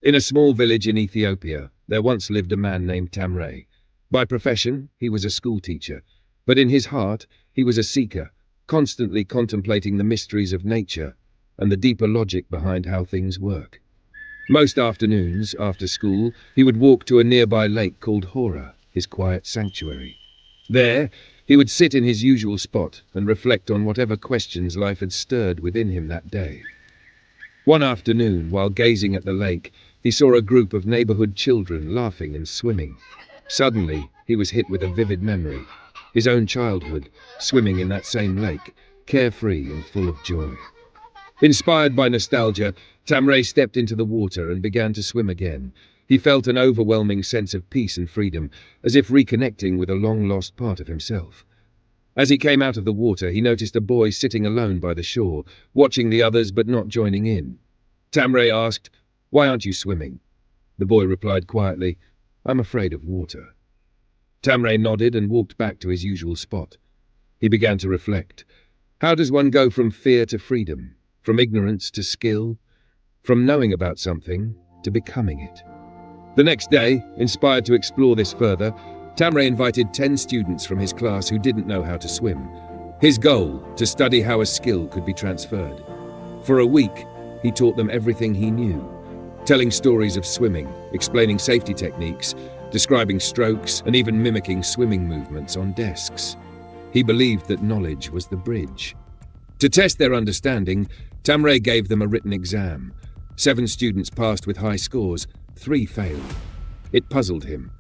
In a small village in Ethiopia, there once lived a man named Tamray. By profession, he was a schoolteacher, but in his heart, he was a seeker, constantly contemplating the mysteries of nature and the deeper logic behind how things work. Most afternoons, after school, he would walk to a nearby lake called Hora, his quiet sanctuary. There, he would sit in his usual spot and reflect on whatever questions life had stirred within him that day. One afternoon, while gazing at the lake, he saw a group of neighborhood children laughing and swimming. Suddenly, he was hit with a vivid memory, his own childhood, swimming in that same lake, carefree and full of joy. Inspired by nostalgia, Tamray stepped into the water and began to swim again. He felt an overwhelming sense of peace and freedom, as if reconnecting with a long-lost part of himself. As he came out of the water, he noticed a boy sitting alone by the shore, watching the others but not joining in. Tamray asked, "Why aren't you swimming?" The boy replied quietly, "I'm afraid of water." Tamray nodded and walked back to his usual spot. He began to reflect. How does one go from fear to freedom, from ignorance to skill, from knowing about something to becoming it? The next day, inspired to explore this further, Tamray invited 10 students from his class who didn't know how to swim. His goal, to study how a skill could be transferred. For a week, he taught them everything he knew, telling stories of swimming, explaining safety techniques, describing strokes, and even mimicking swimming movements on desks. He believed that knowledge was the bridge. To test their understanding, Tamray gave them a written exam. 7 students passed with high scores, 3 failed. It puzzled him.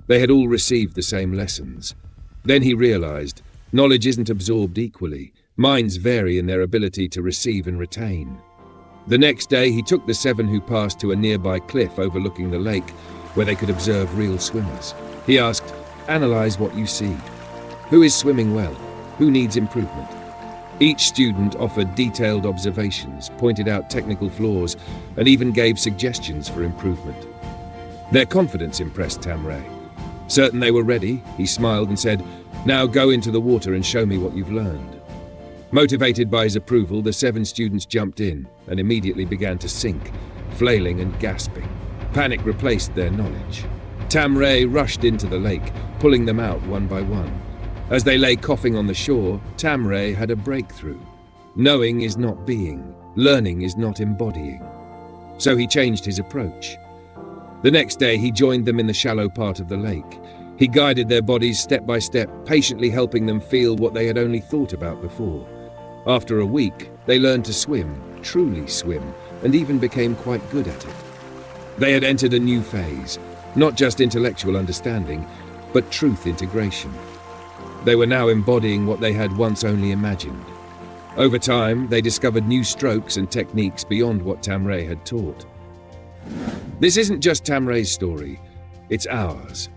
They had all received the same lessons. Then he realized, knowledge isn't absorbed equally. Minds vary in their ability to receive and retain. The next day, he took the 7 who passed to a nearby cliff overlooking the lake, where they could observe real swimmers. He asked, "Analyze what you see. Who is swimming well? Who needs improvement?" Each student offered detailed observations, pointed out technical flaws, and even gave suggestions for improvement. Their confidence impressed Tamray. Certain they were ready, he smiled and said, "Now go into the water and show me what you've learned." Motivated by his approval, the 7 students jumped in and immediately began to sink, flailing and gasping. Panic replaced their knowledge. Tamray rushed into the lake, pulling them out one by one. As they lay coughing on the shore, Tamray had a breakthrough. Knowing is not being, learning is not embodying. So he changed his approach. The next day, he joined them in the shallow part of the lake. He guided their bodies step by step, patiently helping them feel what they had only thought about before. After a week, they learned to swim, truly swim, and even became quite good at it. They had entered a new phase, not just intellectual understanding, but truth integration. They were now embodying what they had once only imagined. Over time, they discovered new strokes and techniques beyond what Tamray had taught. This isn't just Tamray's story, it's ours.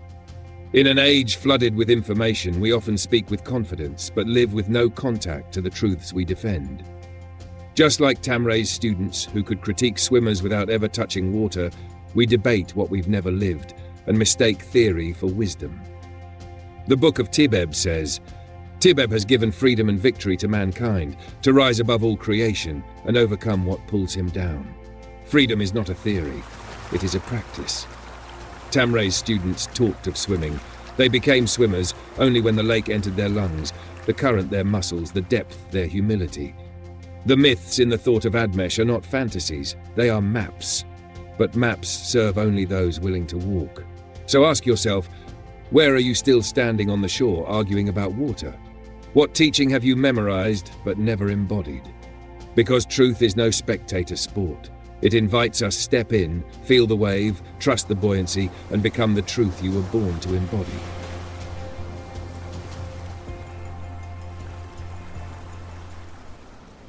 In an age flooded with information, we often speak with confidence, but live with no contact to the truths we defend. Just like Tamray's students, who could critique swimmers without ever touching water, we debate what we've never lived and mistake theory for wisdom. The Book of Tibeb says, "Tibeb has given freedom and victory to mankind, to rise above all creation and overcome what pulls him down." Freedom is not a theory, it is a practice. Tamray's students talked of swimming. They became swimmers only when the lake entered their lungs, the current their muscles, the depth their humility. The myths in the thought of Admesh are not fantasies, they are maps. But maps serve only those willing to walk. So ask yourself, where are you still standing on the shore arguing about water? What teaching have you memorized but never embodied? Because truth is no spectator sport. It invites us step in, feel the wave, trust the buoyancy, and become the truth you were born to embody.